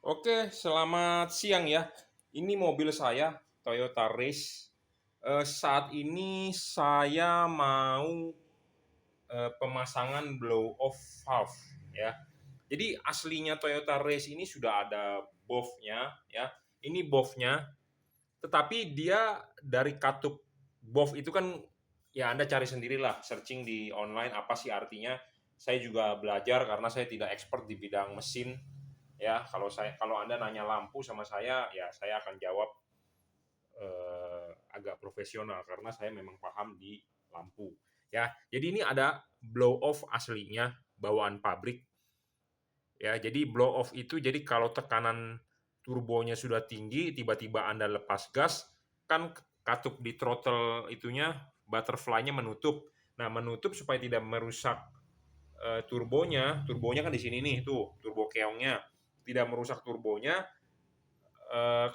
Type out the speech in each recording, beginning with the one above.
Oke, selamat siang ya. Ini mobil saya, Toyota Race. Saat ini saya mau pemasangan blow off valve ya. Jadi aslinya Toyota Race ini sudah ada BOV-nya ya. Ini BOV-nya, tetapi dia dari katup BOV itu kan ya Anda cari sendirilah, searching di online apa sih artinya. Saya juga belajar karena saya tidak expert di bidang mesin ya. Kalau Anda nanya lampu sama saya ya saya akan jawab agak profesional karena saya memang paham di lampu ya. Jadi ini ada blow off aslinya bawaan pabrik ya. Jadi blow off itu jadi kalau tekanan turbonya sudah tinggi tiba-tiba Anda lepas gas kan katup di throttle itunya butterfly-nya menutup. Nah, menutup supaya tidak merusak turbonya kan di sini nih tuh turbo keongnya tidak merusak turbonya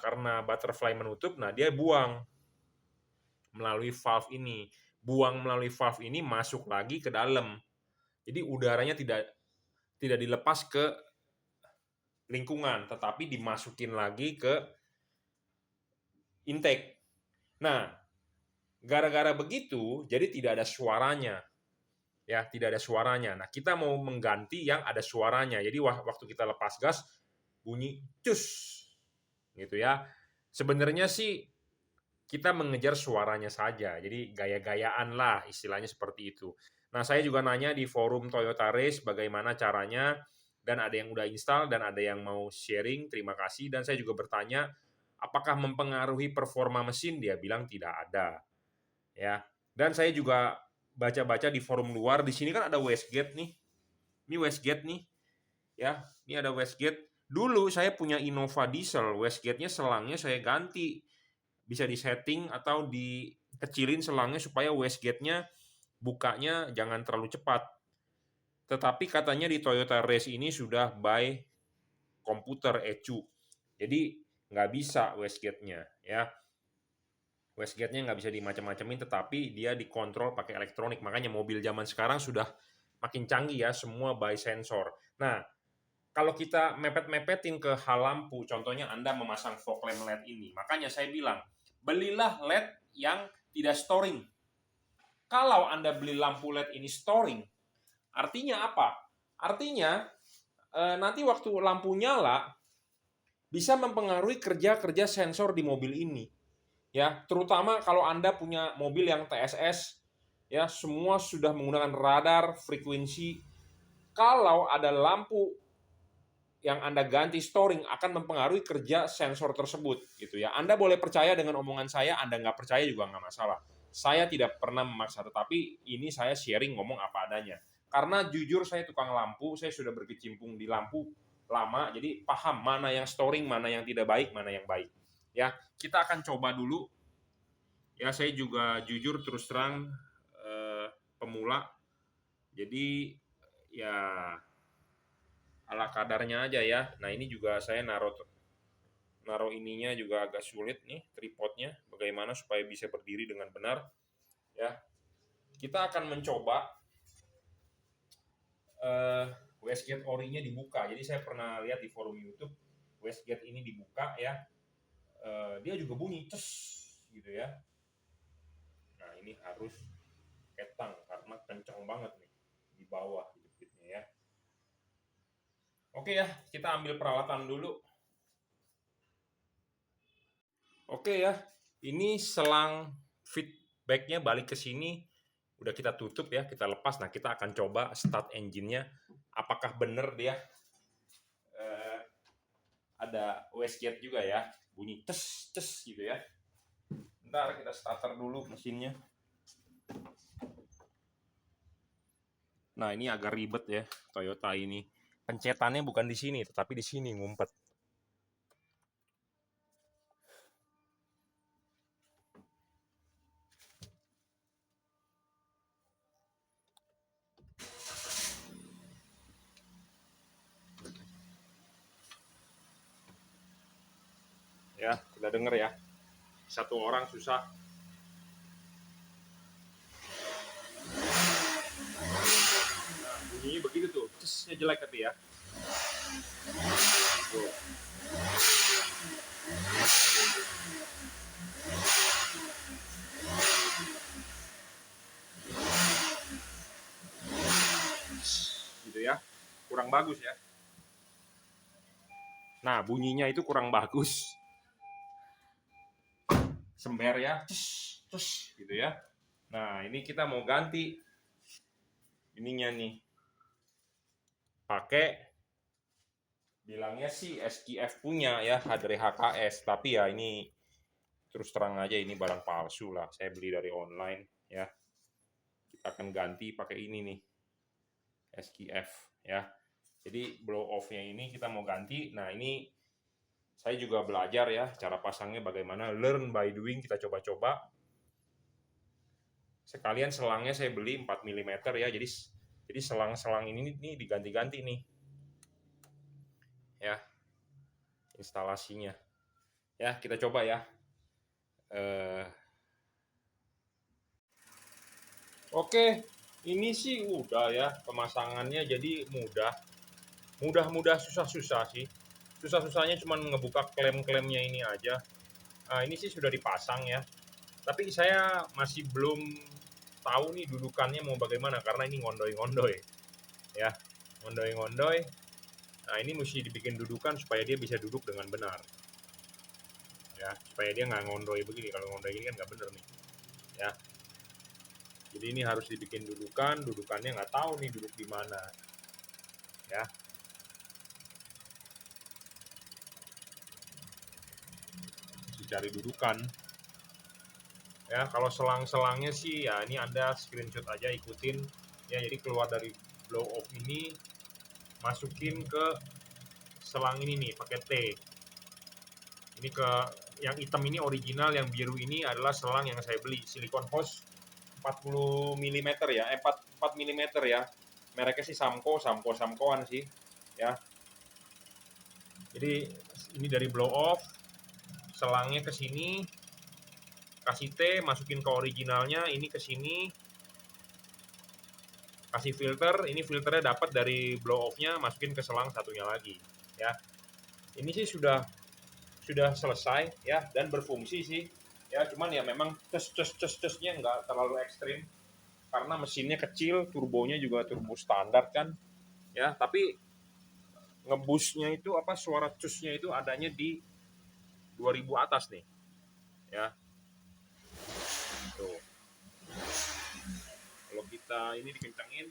karena butterfly menutup. Nah, dia melalui valve ini buang melalui valve ini masuk lagi ke dalam. Jadi udaranya tidak dilepas ke lingkungan, tetapi dimasukin lagi ke intake. Nah, gara-gara begitu, jadi tidak ada suaranya. Ya, tidak ada suaranya. Nah, kita mau mengganti yang ada suaranya. Jadi waktu kita lepas gas bunyi cus gitu ya. Sebenarnya sih kita mengejar suaranya saja. Jadi gaya-gayaan lah istilahnya seperti itu. Nah, saya juga nanya di forum Toyota Race bagaimana caranya dan ada yang udah install dan ada yang mau sharing. Terima kasih. Dan saya juga bertanya apakah mempengaruhi performa mesin? Dia bilang tidak ada. Ya. Dan saya juga baca-baca di forum luar. Di sini kan ada wastegate nih. Ini wastegate nih. Ya, ini ada wastegate. Dulu saya punya Innova diesel, wastegate-nya selangnya saya ganti. Bisa disetting atau dikecilin selangnya supaya wastegate-nya bukanya jangan terlalu cepat. Tetapi katanya di Toyota Race ini sudah by komputer ECU. Jadi nggak bisa wastegate-nya ya. Wastegate-nya nggak bisa dimacam-macamin, tetapi dia dikontrol pakai elektronik. Makanya mobil zaman sekarang sudah makin canggih ya, semua by sensor. Nah, kalau kita mepet-mepetin ke hal lampu, contohnya Anda memasang fog lamp LED ini, makanya saya bilang, belilah LED yang tidak storing. Kalau Anda beli lampu LED ini storing, artinya apa? Artinya nanti waktu lampu nyala bisa mempengaruhi kerja-kerja sensor di mobil ini. Ya, terutama kalau Anda punya mobil yang TSS, ya semua sudah menggunakan radar, frekuensi. Kalau ada lampu yang Anda ganti storing akan mempengaruhi kerja sensor tersebut gitu ya. Anda boleh percaya dengan omongan saya, Anda nggak percaya juga nggak masalah. Saya tidak pernah memaksa, tetapi ini saya sharing ngomong apa adanya. Karena jujur saya tukang lampu, saya sudah berkecimpung di lampu lama, jadi paham mana yang storing, mana yang tidak baik, mana yang baik. Ya, kita akan coba dulu. Ya, saya juga jujur terus terang pemula. Jadi ya ala kadarnya aja ya. Nah, ini juga saya naruh ininya juga agak sulit nih, tripodnya. Bagaimana supaya bisa berdiri dengan benar ya. Kita akan mencoba wastegate ori-nya dibuka. Jadi saya pernah lihat di forum YouTube wastegate ini dibuka ya. Dia juga bunyi ces gitu ya. Nah, ini harus ketang karena kencang banget nih di bawah jepitnya ya. Oke ya, kita ambil peralatan dulu. Oke ya, ini selang feedbacknya balik ke sini. Udah kita tutup ya, kita lepas. Nah, kita akan coba start engine-nya. Apakah benar dia ada wastegate juga ya. Bunyi ces gitu ya. Bentar, kita starter dulu mesinnya. Nah, ini agak ribet ya, Toyota ini. Pencetannya bukan di sini, tetapi di sini ngumpet. Ya, kita denger ya. Satu orang susah. Nah, bunyinya begitu tuh. Cesnya jelek tapi ya. Tuh. bagus ya. Nah, bunyinya itu kurang bagus. Sember ya, cus gitu ya. Nah, ini kita mau ganti ininya nih. Pakai bilangnya sih SKF punya ya, dari HKS, tapi ya ini terus terang aja ini barang palsu lah. Saya beli dari online ya. Kita akan ganti pakai ini nih. SKF ya. Jadi blow off-nya ini kita mau ganti. Nah, ini saya juga belajar ya cara pasangnya bagaimana, learn by doing, kita coba-coba. Sekalian selangnya saya beli 4 mm ya. Jadi selang-selang ini nih diganti-ganti nih. Ya. Instalasinya. Ya, kita coba ya. Oke, ini sih udah ya pemasangannya, jadi mudah susah-susah sih. Susah-susahnya cuma ngebuka klem-klemnya ini aja. Nah, ini sih sudah dipasang ya. Tapi saya masih belum tahu nih dudukannya mau bagaimana karena ini ngondoy-ngondoy ya. Ngondoy-ngondoy. Nah, ini mesti dibikin dudukan supaya dia bisa duduk dengan benar. Ya, supaya dia nggak ngondoy begini. Kalau ngondoy ini kan nggak bener nih. Ya. Jadi ini harus dibikin dudukannya nggak tahu nih duduk di mana. Ya. Cari dudukan ya. Kalau selang-selangnya sih ya ini Anda screenshot aja, ikutin ya. Jadi keluar dari blow off ini, masukin ke selang ini nih pakai T. Ini ke yang hitam ini original, yang biru ini adalah selang yang saya beli, silikon hose 40 mm ya, 4 mm ya. Mereknya sih Samcoan sih ya. Jadi ini dari blow off, selangnya ke sini, kasih T, masukin ke originalnya, ini ke sini, kasih filter, ini filternya dapat dari blow off-nya, masukin ke selang satunya lagi ya. Ini sih sudah selesai ya, dan berfungsi sih ya. Cuman ya memang cesnya nggak terlalu ekstrim karena mesinnya kecil, turbonya juga turbo standar kan ya. Tapi ngebusnya itu apa, suara cusnya itu adanya di 2000 atas nih ya. Tuh, kalau kita ini dikencangin,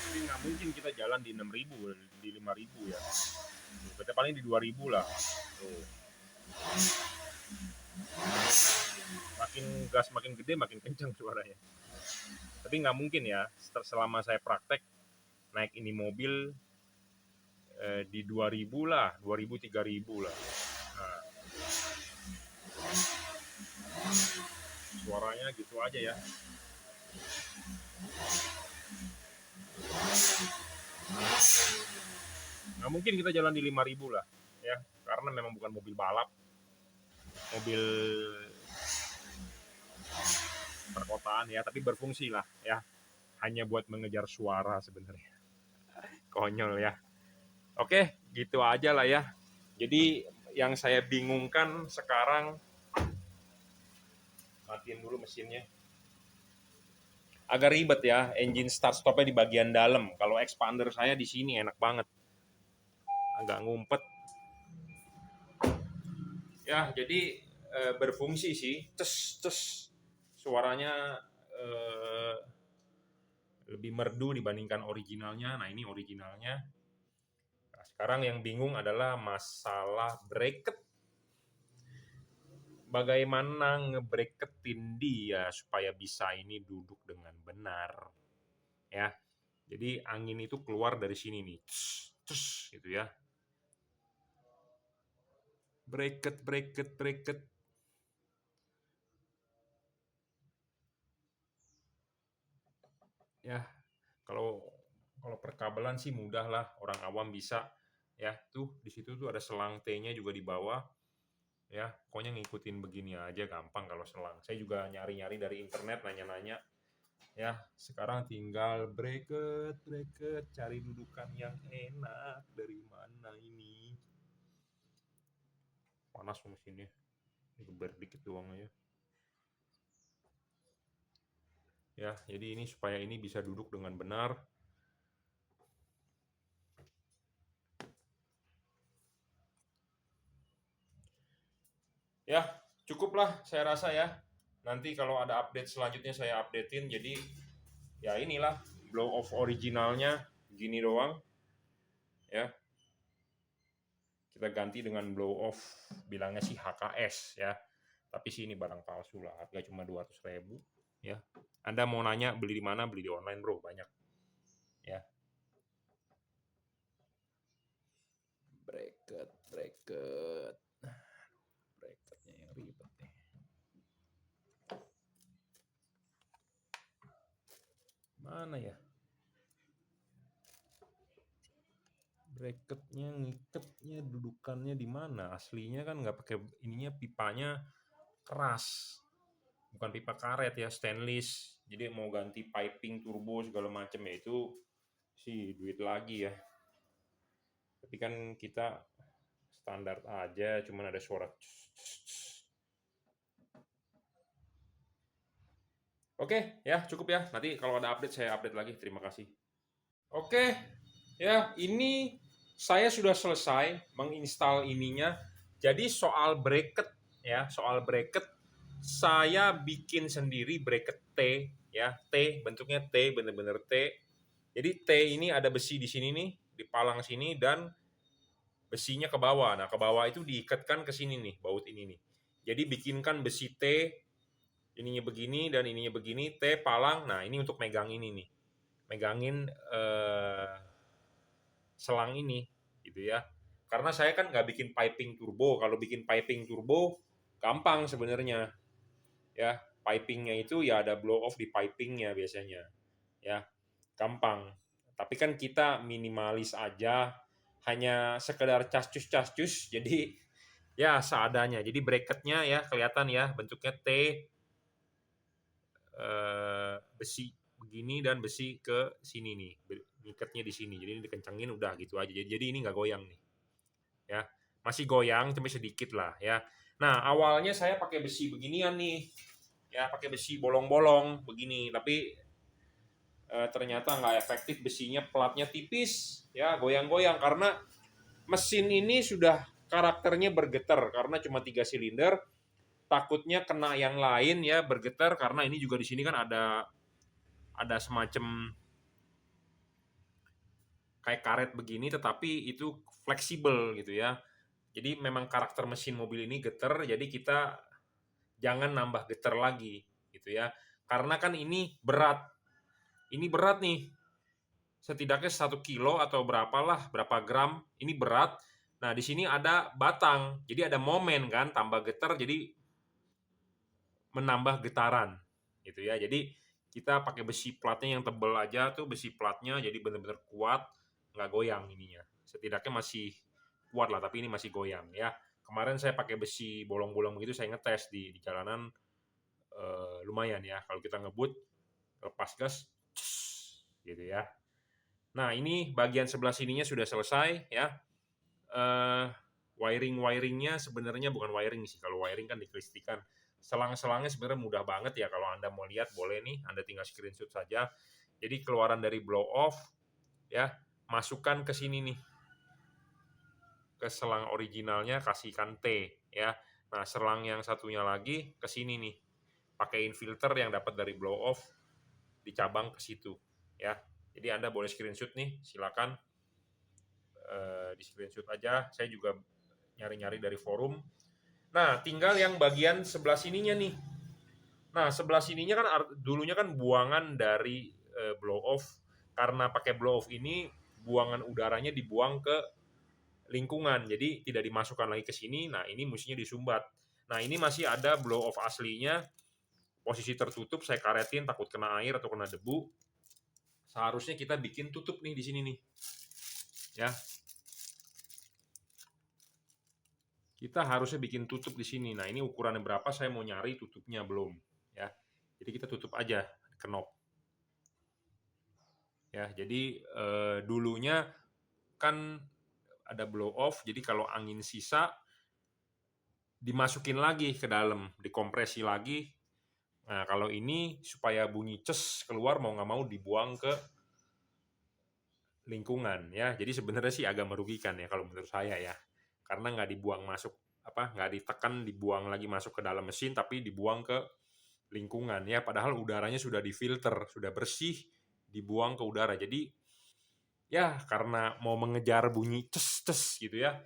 tapi nggak mungkin kita jalan di 6000, di 5000 ya. Kita paling di 2000 lah. Tuh. Makin gas makin gede makin kencang suaranya. Tapi nggak mungkin ya selama saya praktek naik ini mobil di 2000 lah, 2000 3000 lah. Nah, suaranya gitu aja ya. Nggak mungkin kita jalan di 5000 lah ya, karena memang bukan mobil balap, mobil perkotaan ya, tapi berfungsi lah ya, hanya buat mengejar suara sebenarnya. Konyol ya. Oke, gitu aja lah ya. Jadi yang saya bingungkan sekarang, matiin dulu mesinnya. Agak ribet ya, engine start stopnya di bagian dalam. Kalau expander saya di sini enak banget. Agak ngumpet. Ya, jadi berfungsi sih. Suaranya lebih merdu dibandingkan originalnya. Nah, ini originalnya. Nah, sekarang yang bingung adalah masalah bracket. Bagaimana ngebracketin dia supaya bisa ini duduk dengan benar. Ya. Jadi angin itu keluar dari sini nih. Gitu ya. Bracket. Ya, kalau perkabelan sih mudah lah, orang awam bisa ya. Tuh di situ tuh ada selang T-nya juga di bawah ya. Pokoknya ngikutin begini aja gampang kalau selang. Saya juga nyari-nyari dari internet, nanya-nanya ya. Sekarang tinggal bracket, cari dudukan yang enak dari mana ini. Panas mesinnya, ini geber dikit doang aja. ya. Jadi ini supaya ini bisa duduk dengan benar. Ya, cukuplah saya rasa ya. Nanti kalau ada update selanjutnya saya updatein. Jadi ya inilah blow off originalnya gini doang ya. Kita ganti dengan blow off bilangnya sih HKS ya. Tapi sih ini barang palsu lah, harga cuma 200.000 ya. Anda mau nanya beli di mana? Beli di online, Bro, banyak ya. Bracketnya yang ribet nih. Mana ya? Bracketnya, ngiketnya, dudukannya di mana? Aslinya kan nggak pakai ininya, pipanya keras, bukan pipa karet ya, stainless. Jadi mau ganti piping turbo segala macam ya itu sih duit lagi ya. Tapi kan kita standar aja, cuman ada suara. Oke ya, cukup ya. Nanti kalau ada update saya update lagi. Terima kasih. Oke ya, ini saya sudah selesai menginstal ininya. Jadi soal bracket ya, soal bracket saya bikin sendiri bracket T ya, T bentuknya T, bener-bener T. Jadi T ini ada besi di sini nih, di palang sini, dan besinya ke bawah. Nah, ke bawah itu diikatkan ke sini nih, baut ini nih. Jadi bikinkan besi T, ininya begini dan ininya begini, T palang. Nah, ini untuk megang ini nih, megangin selang ini, gitu ya. Karena saya kan nggak bikin piping turbo. Kalau bikin piping turbo, gampang sebenarnya. Ya, pipingnya itu ya ada blow off di pipingnya biasanya. Ya, gampang. Tapi kan kita minimalis aja, hanya sekedar cascus-cascus, jadi ya seadanya. Jadi bracketnya ya kelihatan ya bentuknya T, besi begini dan besi ke sini nih, ngikatnya di sini. Jadi ini dikencengin udah gitu aja. Jadi ini nggak goyang nih, ya. Masih goyang cuma sedikit lah ya. Nah awalnya saya pakai besi beginian nih, ya pakai besi bolong-bolong begini. Tapi ternyata nggak efektif, besinya pelatnya tipis ya, goyang-goyang karena mesin ini sudah karakternya bergetar karena cuma 3 silinder. Takutnya kena yang lain ya, bergetar karena ini juga di sini kan ada semacam kayak karet begini, tetapi itu fleksibel gitu ya. Jadi memang karakter mesin mobil ini getar, jadi kita jangan nambah getar lagi gitu ya. Karena kan ini berat nih, setidaknya 1 kilo atau berapa gram, ini berat. Nah di sini ada batang, jadi ada momen kan, tambah getar jadi menambah getaran gitu ya. Jadi kita pakai besi platnya yang tebal aja tuh, besi platnya jadi benar-benar kuat, nggak goyang ininya. Setidaknya masih kuat lah, tapi ini masih goyang ya. Kemarin saya pakai besi bolong-bolong begitu, saya ngetes di jalanan, lumayan ya. Kalau kita ngebut lepas gas gitu ya. Nah ini bagian sebelah sininya sudah selesai ya. Wiring-wiringnya sebenarnya bukan wiring sih, kalau wiring kan diklistikan. Selang-selangnya sebenarnya mudah banget ya, kalau Anda mau lihat boleh nih, Anda tinggal screenshot saja. Jadi keluaran dari blow off ya, masukkan ke sini nih, ke selang originalnya, kasihkan T ya. Nah selang yang satunya lagi ke sini nih, pakaiin filter yang dapat dari blow off, dicabang ke situ ya. Jadi Anda boleh screenshot nih, silakan di screenshot aja. Saya juga nyari-nyari dari forum. Nah, tinggal yang bagian sebelah sininya nih. Nah, sebelah sininya kan dulunya kan buangan dari blow off. Karena pakai blow off ini, buangan udaranya dibuang ke lingkungan. Jadi tidak dimasukkan lagi ke sini. Nah, ini mestinya disumbat. Nah, ini masih ada blow off aslinya. Posisi tertutup, saya karetin takut kena air atau kena debu. Seharusnya kita bikin tutup nih di sini nih. Ya. Kita harusnya bikin tutup di sini. Nah, ini ukurannya berapa, saya mau nyari tutupnya belum ya. Jadi kita tutup aja knob. Ya, jadi dulunya kan ada blow off, jadi kalau angin sisa dimasukin lagi ke dalam, dikompresi lagi, Nah, kalau ini supaya bunyi ces keluar mau nggak mau dibuang ke lingkungan ya. Jadi sebenarnya sih agak merugikan ya kalau menurut saya ya. Karena nggak dibuang masuk nggak ditekan dibuang lagi masuk ke dalam mesin tapi dibuang ke lingkungan ya. Padahal udaranya sudah difilter, sudah bersih, dibuang ke udara. Jadi ya karena mau mengejar bunyi ces ces gitu ya.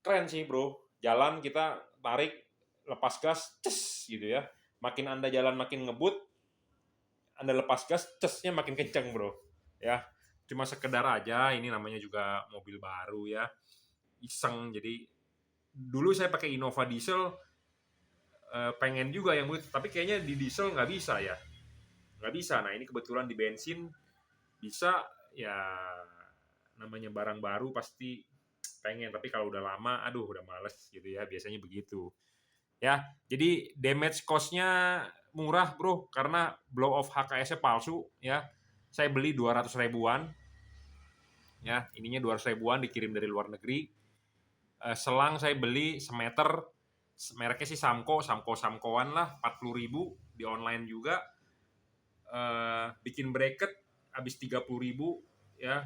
Keren sih, Bro. Jalan kita tarik lepas gas ces gitu ya. Makin Anda jalan makin ngebut, Anda lepas gas, cesnya makin kenceng, Bro. Ya, cuma sekedar aja, ini namanya juga mobil baru ya. Iseng, jadi dulu saya pakai Innova diesel, pengen juga yang begitu, tapi kayaknya di diesel nggak bisa ya. Nggak bisa, nah ini kebetulan di bensin bisa, ya namanya barang baru pasti pengen, tapi kalau udah lama, aduh udah males gitu ya, biasanya begitu. Ya, jadi damage cost-nya murah, Bro, karena blow off HKS-nya palsu ya. Saya beli 200 ribuan. Ya, ininya 200 ribuan dikirim dari luar negeri. Selang saya beli semeter, mereknya sih Samco, Samcoan lah, 40.000 di online juga. Bikin bracket habis 30.000 ya.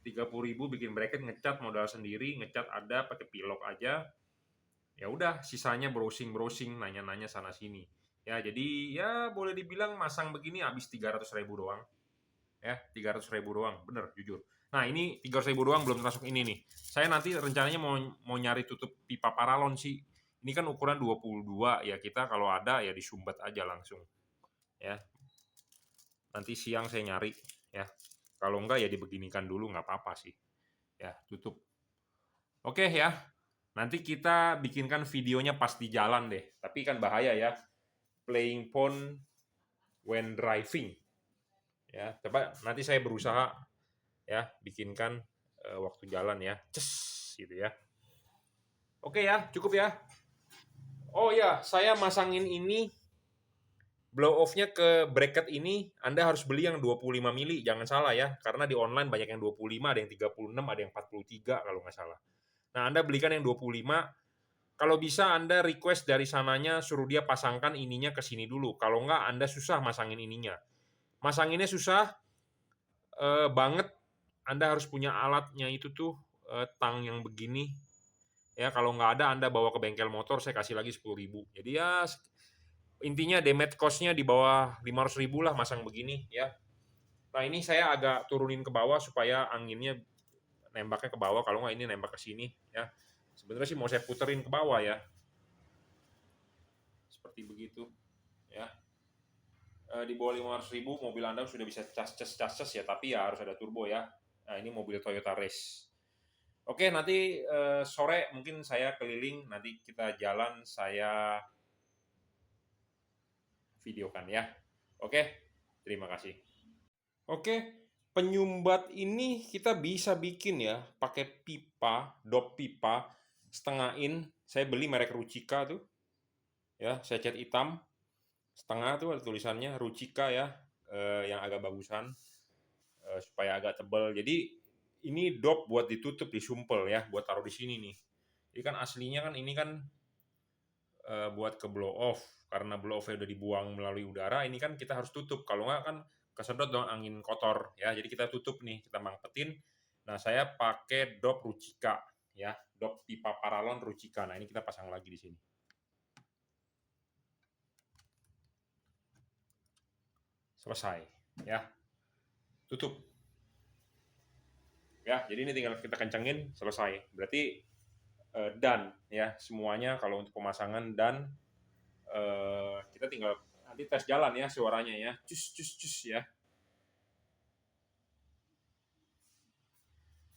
30.000 bikin bracket, ngecat modal sendiri, ngecat ada pakai pilok aja. Ya udah, sisanya browsing nanya-nanya sana sini ya. Jadi ya boleh dibilang masang begini habis 300.000 doang ya. 300.000 doang, bener jujur. Nah ini 300.000 doang, belum termasuk ini nih. Saya nanti rencananya mau nyari tutup pipa paralon sih. Ini kan ukuran 22 ya, kita kalau ada ya disumbat aja langsung ya. Nanti siang saya nyari ya. Kalau enggak ya dibeginikan dulu, nggak apa-apa sih ya, tutup. Oke ya, nanti kita bikinkan videonya pas di jalan deh. Tapi kan bahaya ya, playing phone when driving. Ya, coba nanti saya berusaha ya bikinkan waktu jalan ya, ces gitu ya. Oke ya, cukup ya. Oh ya, saya masangin ini blow off-nya ke bracket ini. Anda harus beli yang 25 mili, jangan salah ya, karena di online banyak yang 25, ada yang 36, ada yang 43 kalau nggak salah. Nah, Anda belikan yang 25. Kalau bisa Anda request dari sananya suruh dia pasangkan ininya ke sini dulu. Kalau nggak Anda susah masangin ininya. Masanginnya susah banget. Anda harus punya alatnya itu tuh, tang yang begini. Ya, kalau nggak ada Anda bawa ke bengkel motor, saya kasih lagi 10.000. Jadi ya intinya damage cost-nya di bawah 500.000 lah masang begini ya. Nah, ini saya agak turunin ke bawah supaya anginnya nembaknya ke bawah, kalau nggak ini nembak ke sini ya. Sebenarnya sih mau saya puterin ke bawah ya. Seperti begitu ya. Di bawah 500.000 mobil Anda sudah bisa cas ya, tapi ya harus ada turbo ya. Nah, ini mobil Toyota Race. Oke, nanti sore mungkin saya keliling, nanti kita jalan, saya videokan ya. Oke, terima kasih. Oke, penyumbat ini kita bisa bikin ya, pakai pipa, dop pipa, setengah in. Saya beli merek Ruchika tuh, ya, saya cat hitam. Setengah tuh ada tulisannya Ruchika ya, yang agak bagusan. Supaya agak tebal. Jadi ini dop buat ditutup, disumpel ya, buat taruh di sini nih. Jadi kan aslinya kan ini kan buat ke blow off, karena blow off udah dibuang melalui udara. Ini kan kita harus tutup, kalau nggak kan kesedot dong angin kotor ya. Jadi kita tutup nih, kita mangpetin. Nah, saya pakai dop Ruchika ya, dop pipa paralon Ruchika. Nah, ini kita pasang lagi di sini. Selesai ya, tutup. Ya, jadi ini tinggal kita kencengin, selesai. Berarti done ya semuanya. Kalau untuk pemasangan done. Kita tinggal nanti tes jalan ya suaranya ya, cus cus cus ya.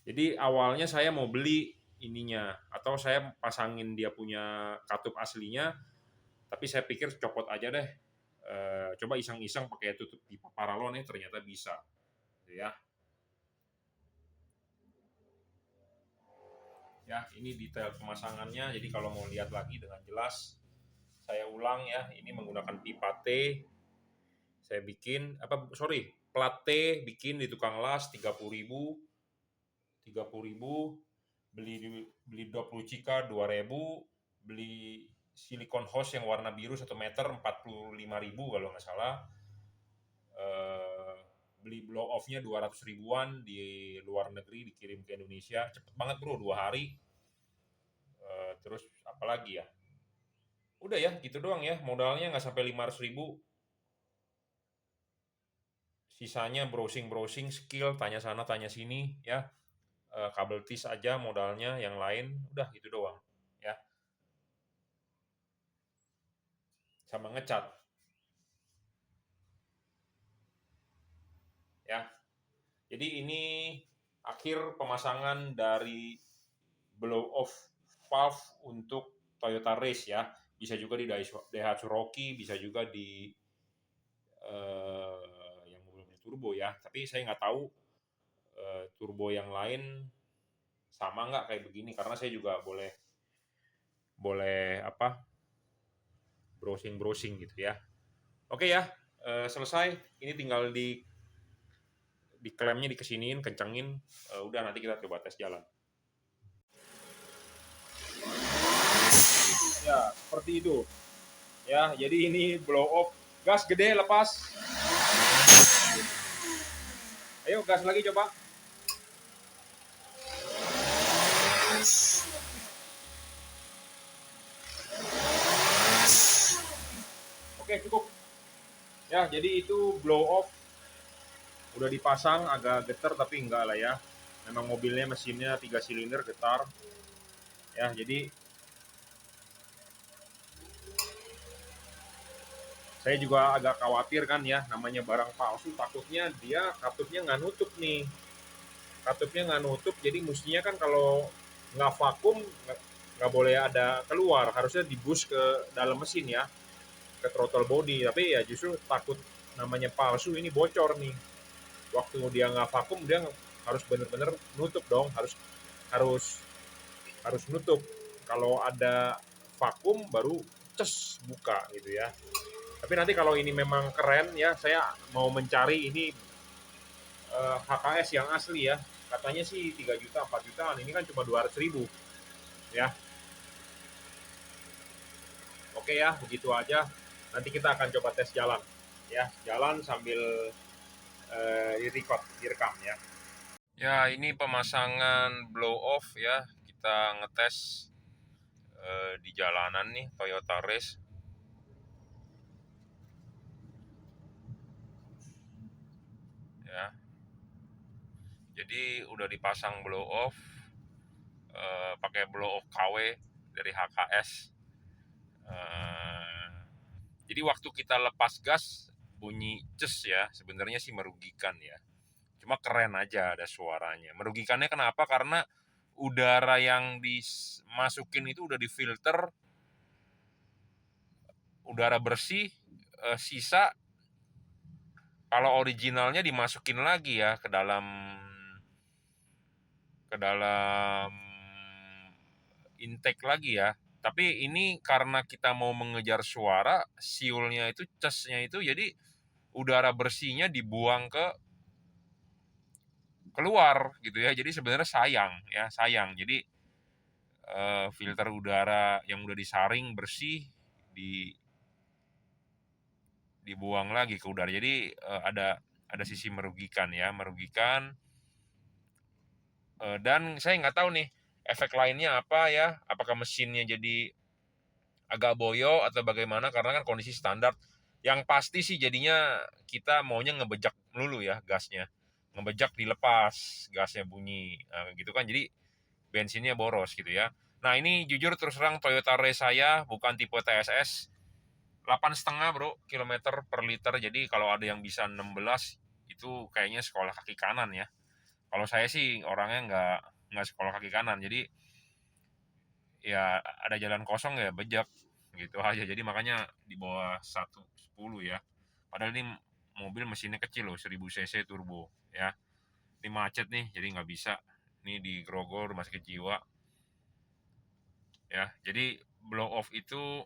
Jadi awalnya saya mau beli ininya, atau saya pasangin dia punya katup aslinya, tapi saya pikir copot aja deh. Coba iseng-iseng pakai tutup pipa paralon nih, ternyata bisa ya. Ya, ini detail pemasangannya. Jadi kalau mau lihat lagi dengan jelas, saya ulang ya. Ini menggunakan pipa T. Saya bikin plat T bikin di tukang las 30.000. 30.000, beli dop Ruchika 2.000, beli silikon hose yang warna biru 1 meter 45.000 kalau nggak salah. Beli blow off-nya 200 ribuan di luar negeri, dikirim ke Indonesia cepet banget bro, 2 hari. Terus apalagi ya, udah ya gitu doang ya, modalnya nggak sampai 500 ribu. Sisanya browsing skill, tanya sana tanya sini ya. Kabel tis aja modalnya, yang lain udah gitu doang ya, sama ngecat ya. Jadi ini akhir pemasangan dari blow off valve untuk Toyota Race ya. Bisa juga di Daihatsu Rocky, bisa juga di yang mobil turbo ya. Tapi saya nggak tahu turbo yang lain sama nggak kayak begini, karena saya juga boleh boleh apa browsing gitu ya. Oke ya, selesai. Ini tinggal di klemnya dikesiniin, kencengin, udah nanti kita coba tes jalan. Ya, seperti itu. Ya, jadi ini blow off. Gas gede lepas. Ayo gas lagi coba. Oke, cukup. Ya, jadi itu blow off. Udah dipasang, agak getar tapi enggak lah ya. Memang mobilnya mesinnya 3 silinder, getar. Ya, jadi saya juga agak khawatir kan ya, namanya barang palsu, takutnya dia katupnya nggak nutup nih. Katupnya nggak nutup, jadi mestinya kan kalau nggak vakum, nggak boleh ada keluar, harusnya dibus ke dalam mesin ya, ke throttle body. Tapi ya justru takut namanya palsu ini bocor nih. Waktu dia nggak vakum, dia harus bener-bener nutup dong, harus harus harus nutup. Kalau ada vakum baru ces buka gitu ya. Tapi nanti kalau ini memang keren ya, saya mau mencari ini HKS yang asli ya. Katanya sih 3 juta, 4 jutaan. Ini kan cuma 200 ribu ya. Oke ya, begitu aja. Nanti kita akan coba tes jalan ya, jalan sambil direkam ya. Ya, ini pemasangan blow off ya. Kita ngetes di jalanan nih Toyota Race. Ya. Jadi udah dipasang blow off, pakai blow off KW dari HKS. Jadi waktu kita lepas gas bunyi ces ya, sebenarnya sih merugikan ya. Cuma keren aja ada suaranya. Merugikannya kenapa? Karena udara yang dimasukin itu udah difilter, udara bersih, sisa kalau originalnya dimasukin lagi ya ke dalam intake lagi ya. Tapi ini karena kita mau mengejar suara, siulnya itu, cesnya itu, jadi udara bersihnya dibuang keluar gitu ya. Jadi sebenarnya sayang. Jadi filter udara yang udah disaring bersih dibuang lagi ke udara. Jadi ada sisi merugikan ya, dan saya nggak tahu nih efek lainnya apa ya, apakah mesinnya jadi agak boyo atau bagaimana, karena kan kondisi standar. Yang pasti sih jadinya kita maunya ngebejak melulu ya gasnya, ngebejak dilepas gasnya bunyi, nah, gitu kan, jadi bensinnya boros gitu ya. Nah ini jujur terus terang Toyota Race saya bukan tipe TSS, 8,5 bro kilometer per liter. Jadi kalau ada yang bisa 16 itu kayaknya sekolah kaki kanan ya. Kalau saya sih orangnya nggak sekolah kaki kanan, jadi ya ada jalan kosong ya bejak gitu aja. Jadi makanya di bawah 110 ya. Padahal ini mobil mesinnya kecil loh, 1000 cc turbo ya. Ini macet nih, jadi nggak bisa. Ini di Grogol, Rumah Sakit Jiwa ya. Jadi blow off itu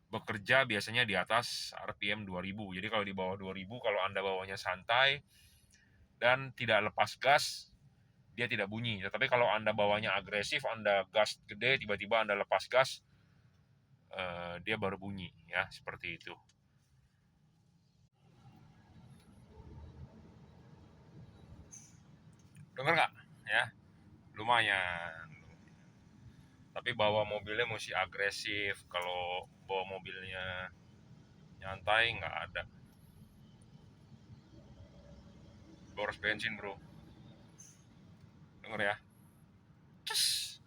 bekerja biasanya di atas RPM 2000. Jadi kalau di bawah 2000, kalau Anda bawanya santai dan tidak lepas gas, dia tidak bunyi. Tapi kalau Anda bawanya agresif, Anda gas gede, tiba-tiba Anda lepas gas, dia baru bunyi ya, seperti itu. Dengar nggak? Ya, lumayan. Tapi bawa mobilnya mesti agresif. Kalau bawa mobilnya nyantai nggak ada. Boros bensin bro. Dengar ya. Cus.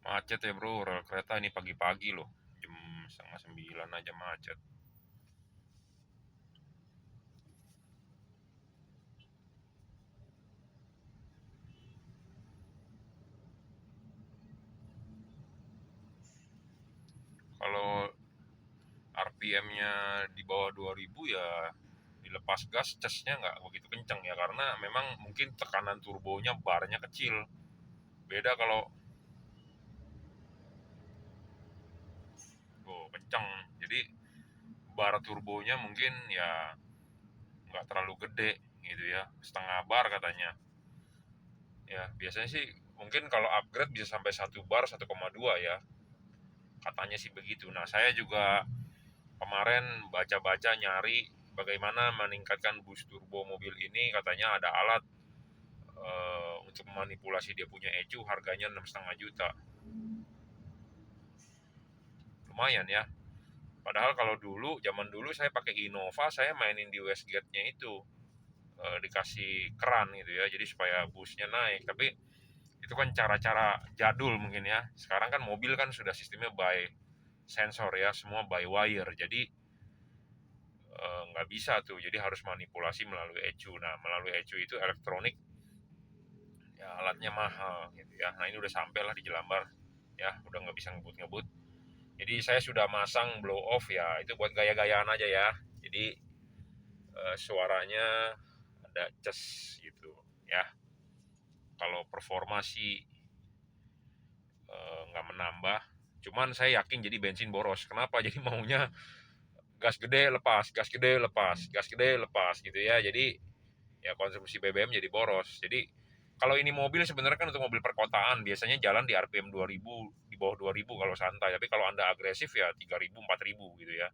Macet ya bro, rel kereta ini pagi-pagi loh. Jam setengah 9 aja macet. Kalau RPM-nya di bawah 2000 ya dilepas gas casnya nggak begitu kencang ya, karena memang mungkin tekanan turbonya barnya kecil. Beda kalau kencang, jadi bar turbonya mungkin ya nggak terlalu gede gitu ya, setengah bar katanya. Ya biasanya sih mungkin kalau upgrade bisa sampai 1 bar 1,2 ya, katanya sih begitu. Nah saya juga kemarin baca-baca nyari bagaimana meningkatkan boost turbo mobil ini, katanya ada alat untuk memanipulasi dia punya ECU, harganya 6,5 juta. Lumayan ya. Padahal kalau dulu, zaman dulu saya pakai Innova, saya mainin di wastegate-nya itu dikasih keran gitu ya, jadi supaya boostnya naik. Tapi itu kan cara-cara jadul mungkin ya. Sekarang kan mobil kan sudah sistemnya by sensor ya, semua by wire. Jadi nggak bisa tuh, jadi harus manipulasi melalui ECU. Nah melalui ECU itu elektronik ya, alatnya mahal gitu ya. Nah ini udah sampai lah di Jelambar ya, udah nggak bisa ngebut-ngebut. Jadi saya sudah masang blow off ya, itu buat gaya-gayaan aja ya. Jadi suaranya ada ces gitu ya. Kalau performa sih nggak menambah. Cuman saya yakin jadi bensin boros. Kenapa? Jadi maunya gas gede lepas, gas gede lepas, gas gede lepas gitu ya. Jadi ya konsumsi BBM jadi boros. Jadi kalau ini mobil sebenarnya kan untuk mobil perkotaan, biasanya jalan di RPM 2000, di bawah 2000 kalau santai. Tapi kalau Anda agresif ya 3000, 4000 gitu ya.